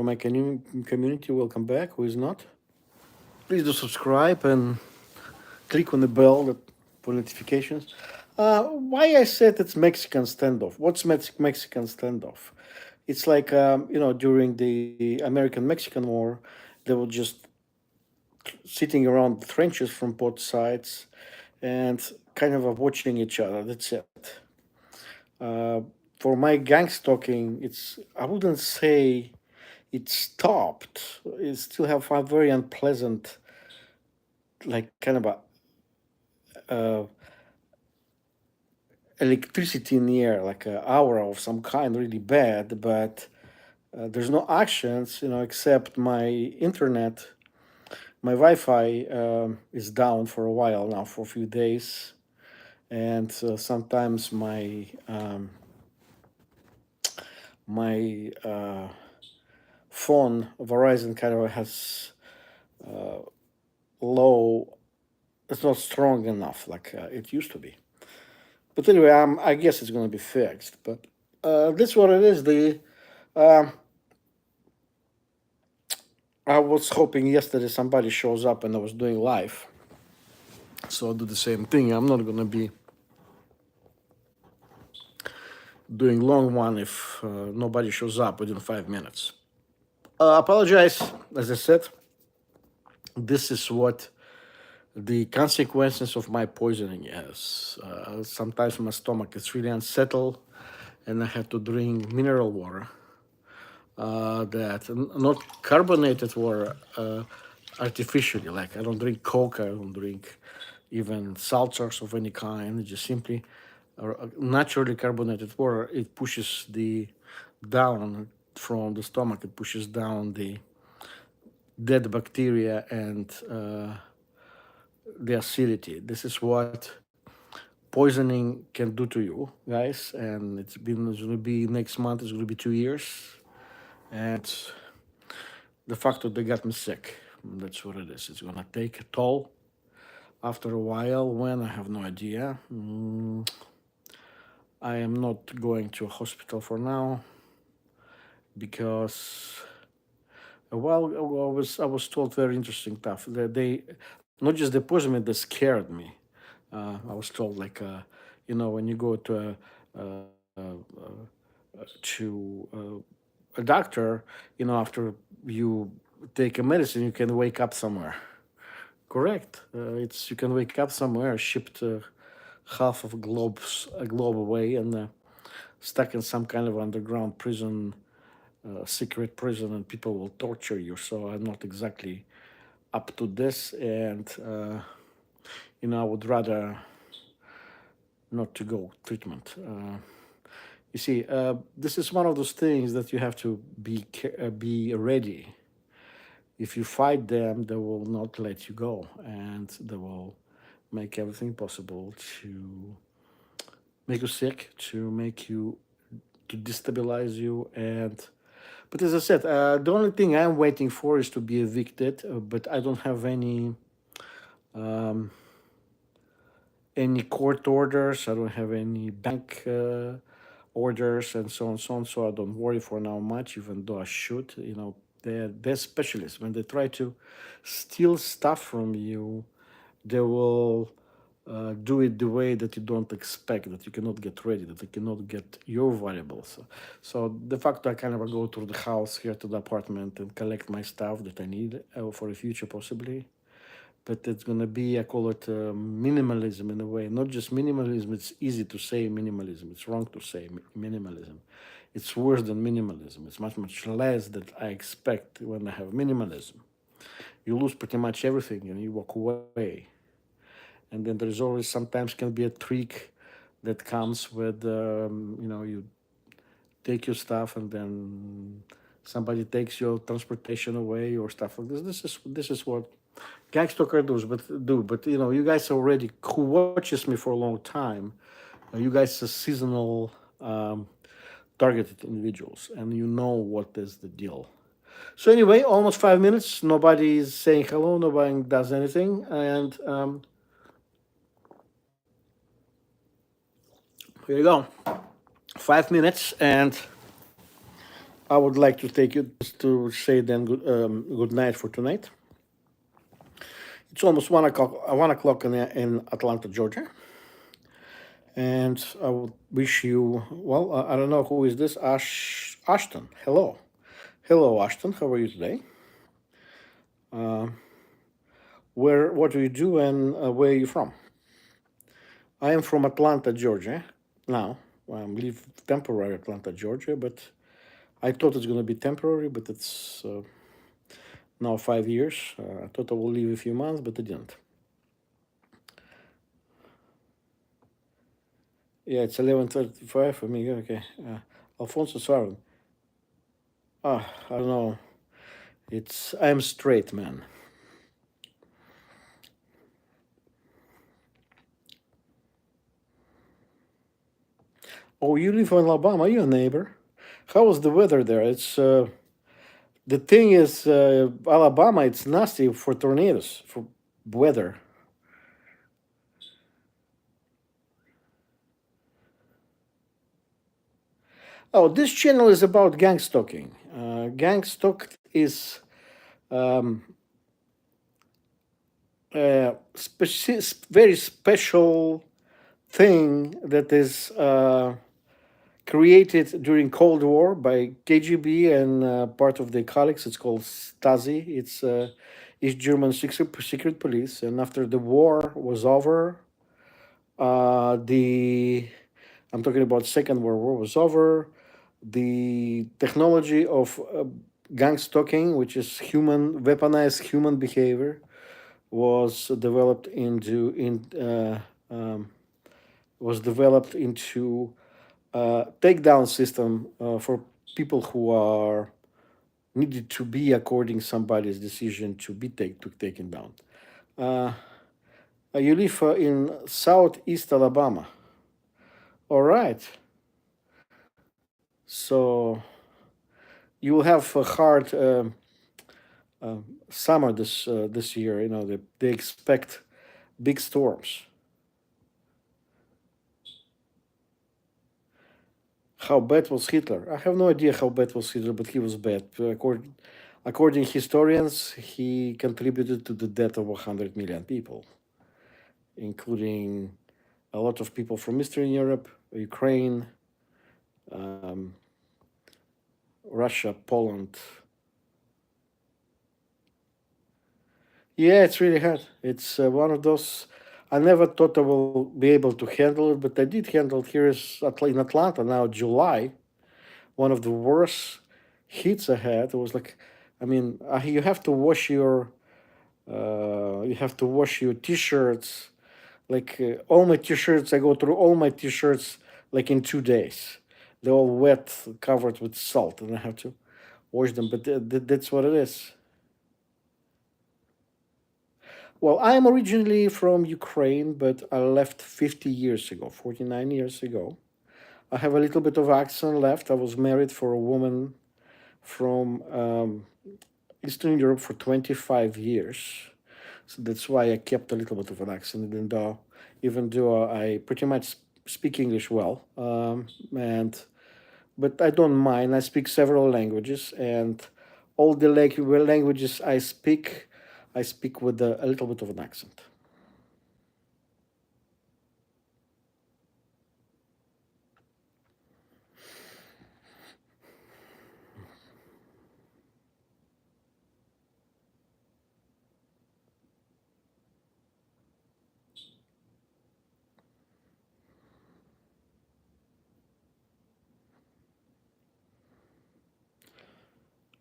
my community. Welcome back. Who is not? Please do subscribe and click on the bell for notifications. Why I said it's Mexican standoff? What's Mexican standoff? It's like during the American-Mexican War, they were just sitting around the trenches from both sides and kind of watching each other. That's it. Uh, for my gang stalking, I wouldn't say it stopped. It still have a very unpleasant, like kind of uh, electricity in the air, like an aura of some kind, really bad. But there's no actions, except my internet. My Wi-Fi is down for a while now, for a few days, and sometimes my phone Verizon kind of has low. It's not strong enough like it used to be. But anyway, I guess it's going to be fixed. But that's what it is. Um, I was hoping yesterday somebody shows up and I was doing live, so I'll do the same thing. I'm not going to be doing long one if nobody shows up within 5 minutes. Apologize, as I said. This is what the consequences of my poisoning is. Sometimes my stomach is really unsettled, and I have to drink mineral water. Not carbonated water, artificially. Like I don't drink Coke, I don't drink even seltzers of any kind. Just simply naturally carbonated water. It pushes the down from the stomach. It pushes down the dead bacteria and the acidity. This is what poisoning can do to you, guys. And it's going to be next month. It's going to be 2 years, and the fact that they got me sick. That's what it is. It's gonna take a toll. After a while, when I have no idea. I am not going to a hospital for now because I was told very interesting stuff. They not just the poison that scared me. I was told like when you go to a doctor, after you take a medicine, you can wake up somewhere. Correct. It's you can wake up somewhere, shipped half of a globe away, and stuck in some kind of underground prison, secret prison, and people will torture you. So I'm not exactly up to this, and I would rather not to go treatment. You see, this is one of those things that you have to be ready. If you fight them, they will not let you go, and they will make everything possible to make you sick, to destabilize you, and but as I said, the only thing I'm waiting for is to be evicted. But I don't have um, any court orders. I don't have any bank orders, and so on, so on. So I don't worry for now much, even though I should. They're specialists. When they try to steal stuff from you, they will do it the way that you don't expect, that you cannot get ready, that you cannot get your valuables. So de facto, I kind of go to the house here to the apartment and collect my stuff that I need for the future, possibly. But it's gonna be, I call it minimalism in a way. Not just minimalism. It's easy to say minimalism. It's wrong to say minimalism. It's worse than minimalism. It's much less that I expect when I have minimalism. You lose pretty much everything and you walk away. And then there's always sometimes can be a trick that comes with you take your stuff and then somebody takes your transportation away or stuff like this. This is what Gangstalker do. But you guys already who watches me for a long time. You guys are seasonal targeted individuals, and you know what is the deal. So anyway, almost 5 minutes. Nobody is saying hello. Nobody does anything, and here you go. 5 minutes, and I would like to take you to say then good night for tonight. It's almost 1 o'clock. 1 o'clock in Atlanta, Georgia, and I would wish you well. I don't know who is this. Ashton. Hello, hello, Ashton. How are you today? Where? What do you do, and where are you from? I am from Atlanta, Georgia. Now I live temporary Atlanta, Georgia, but I thought it's going to be temporary, but it's now 5 years. I thought I will leave a few months, but I didn't. Yeah, it's 11:35 for me. Okay. Alfonso Sauron. I don't know. I'm straight, man. Oh, you live in Alabama. You're a neighbor. How is the weather there? It's the thing is Alabama. It's nasty for tornadoes for weather. Oh, this channel is about gangstalking. Gangstalk is um, a very special thing that is created during Cold War by KGB and part of the colleagues. It's called Stasi. It's East German secret police. And after the war was over, the I'm talking about Second World War was over. The technology of gang stalking, which is human weaponized human behavior, was developed was developed into takedown system for people who are needed to be according somebody's decision to be taken down. Uh, you live in southeast Alabama. All right. So you will have a hard summer this year. You know they expect big storms. How bad was Hitler? I have no idea how bad was Hitler, but he was bad. According historians, he contributed to the death of 100 million people, including a lot of people from Eastern Europe, Ukraine, um, Russia, Poland. Yeah, it's really hard. It's one of those. I never thought I will be able to handle it, but I did handle it here in Atlanta now, July. One of the worst heats I had. It was like, I mean, you have to wash your t-shirts. Like all my t-shirts, I go through all my t-shirts like in 2 days. They're all wet, covered with salt, and I have to wash them. But that's what it is. Well, I am originally from Ukraine, but I left 50 years ago, 49 years ago. I have a little bit of accent left. I was married for a woman from Eastern Europe for 25 years. So that's why I kept a little bit of an accent, even though I pretty much speak English well. And But I don't mind. I speak several languages, and all the languages I speak with a little bit of an accent.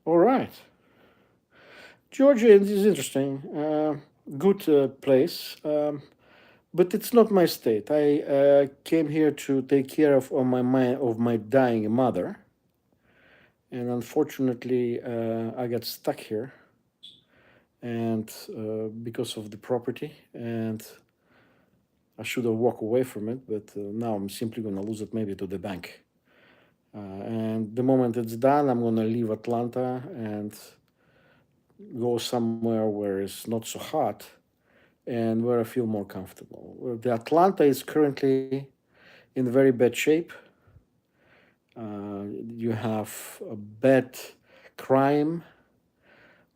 All right. Georgia is interesting. Good place. But it's not my state. I came here to take care of my dying mother, and unfortunately, I got stuck here, and because of the property, and I should have walked away from it, but now I'm simply going to lose it maybe to the bank. And the moment it's done, I'm going to leave Atlanta and go somewhere where it's not so hot and where I feel more comfortable. The Atlanta is currently in very bad shape. You have a bad crime.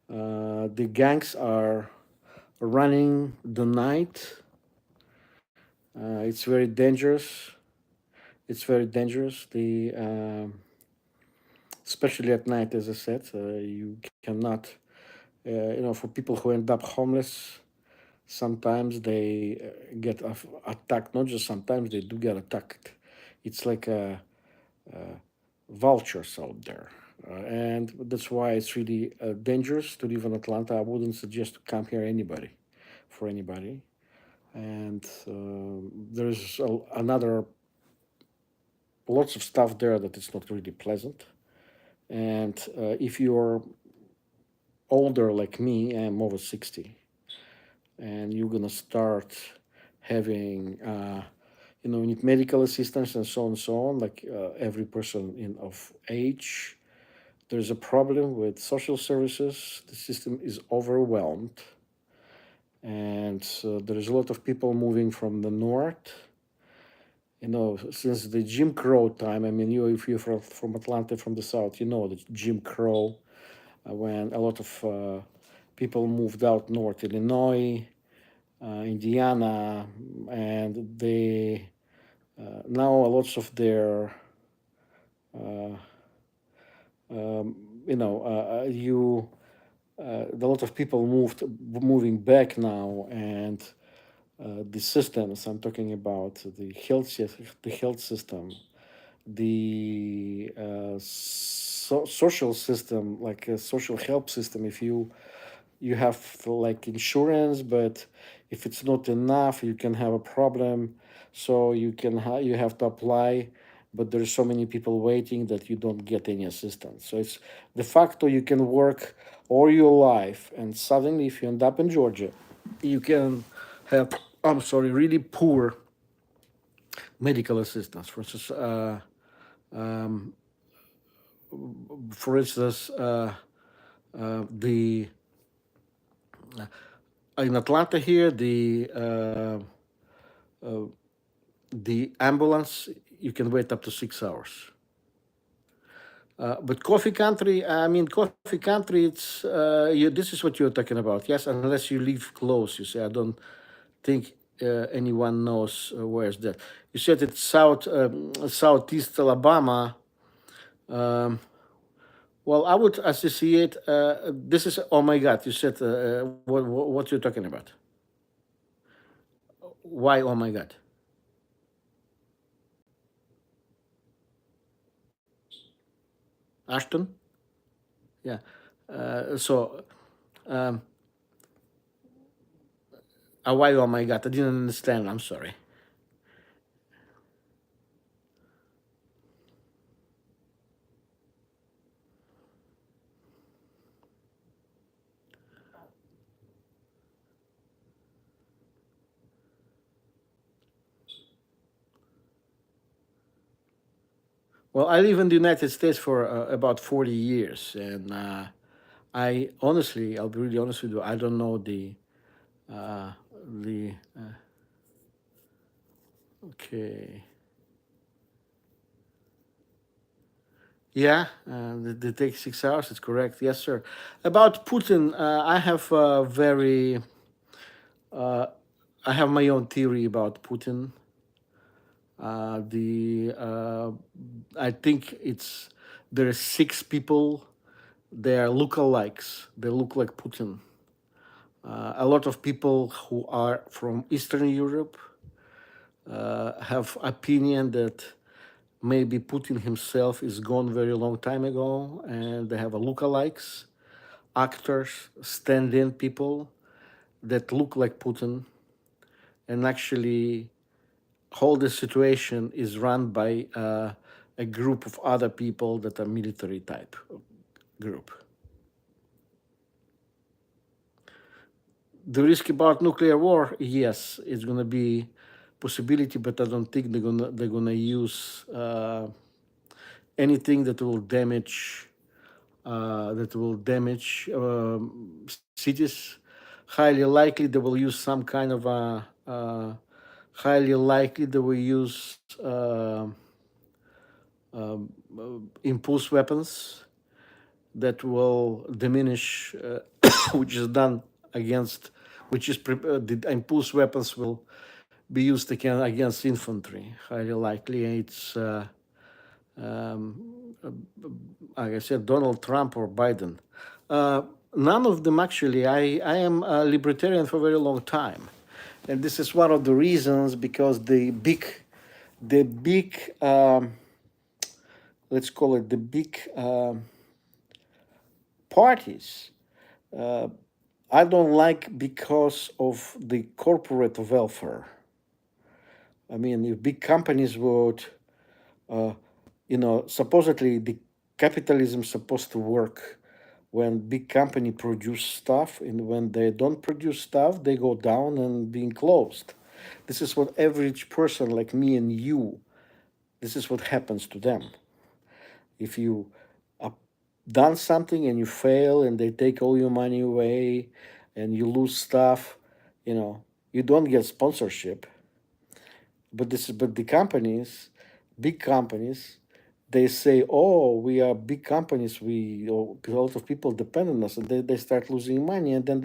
The gangs are running the night. It's very dangerous. It's very dangerous. Especially at night, as I said, you cannot. For people who end up homeless, sometimes they get attacked. Not just sometimes, they do get attacked. It's like vultures out there. And that's why it's really dangerous to live in Atlanta. I wouldn't suggest to come here for anybody. And there's another lots of stuff there that is not really pleasant. And if you're older like me, I'm over 60, and you're gonna start having you need medical assistance and so on, like every person in of age. There's a problem with social services. The system is overwhelmed, and there is a lot of people moving from the north. Since the Jim Crow time. I mean, if you're from Atlanta, from the south, you know the Jim Crow, when a lot of people moved out north, Illinois, Indiana, and they now a lots of their uh, you a lot of people moving back now, and the systems I'm talking about, the health system, the social system, like a social help system. If you have like insurance, but if it's not enough, you can have a problem. So you have to apply, but there's so many people waiting that you don't get any assistance. So it's de facto you can work all your life, and suddenly if you end up in Georgia, you can have, I'm sorry, really poor medical assistance. Um, for instance, the in Atlanta here, the ambulance, you can wait up to 6 hours. But coffee country, I mean, coffee country, this is what you're talking about, yes, unless you live close. You say, I don't think anyone knows where's that. You said it's southeast Alabama. Um, well, I would associate. This is, oh my God. You said what you're talking about. Why? Oh my God, Ashton. Yeah. So, um, why? Oh my God, I didn't understand. I'm sorry. Well, I live in the United States for about 40 years, and I honestly, I'll be really honest with you, I don't know uh, the okay. Yeah, they take 6 hours. It's correct. Yes, sir. About Putin, I have uh, I have my own theory about Putin. The I think there are six people. They are lookalikes. They look like Putin. A lot of people who are from Eastern Europe have opinion that maybe Putin himself is gone very long time ago, and they have a lookalikes, actors, stand-in people that look like Putin, and actually, whole the situation is run by a group of other people that are military type group. The risk about nuclear war, yes, it's gonna be possibility, but I don't think they're gonna use anything that will damage cities. Highly likely they will use some kind of a. Highly likely they will use impulse weapons that will diminish, which is done against, the impulse weapons will be used against infantry. Highly likely it's, um, like I said, Donald Trump or Biden. Uh, None of them actually. I am a libertarian for a very long time, and this is one of the reasons because the big, let's call it the big parties. Uh, I don't like because of the corporate welfare. I mean, if big companies would, uh, supposedly the capitalism is supposed to work when big company produce stuff, and when they don't produce stuff, they go down and being closed. This is what average person like me and you, this is what happens to them. If you have done something and you fail and they take all your money away and you lose stuff, you know, you don't get sponsorship. But the companies, big companies, they say, "Oh, we are big companies. A lot of people depend on us," and they start losing money. And then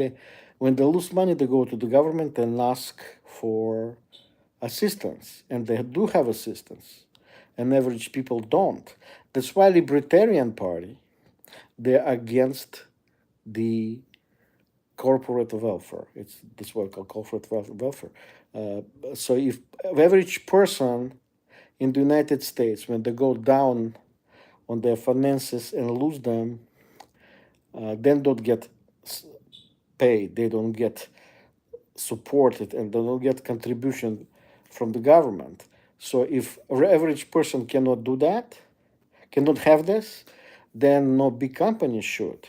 when they lose money, they go to the government and ask for assistance, and they do have assistance, and average people don't. That's why Libertarian Party, they're against the corporate welfare. It's this what we call corporate welfare. So if average person in the United States, when they go down on their finances and lose them, then don't get paid. They don't get supported, and they don't get contribution from the government. So if average person cannot do that, cannot have this, then no big company should.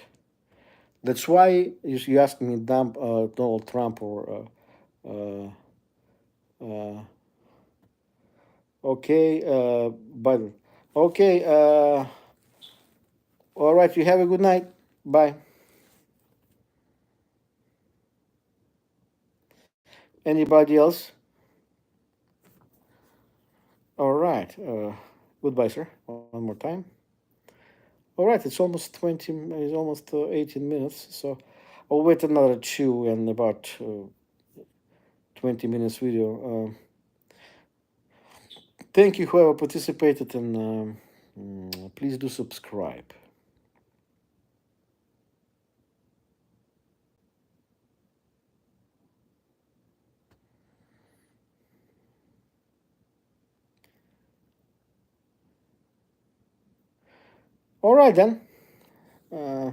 That's why you asked me Donald Trump or uh, okay, Biden. Okay, all right. You have a good night. Bye. Anybody else? All right. Goodbye, sir. One more time. All right. It's almost 20. It's almost 18 minutes. So I'll wait another two and about 20 minutes video. Thank you, whoever participated, and please do subscribe. All right then. Uh,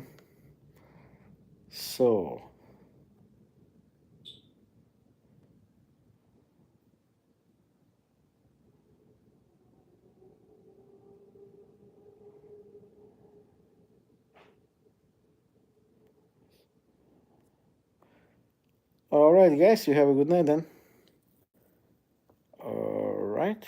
so, all right, guys. You have a good night then. All right.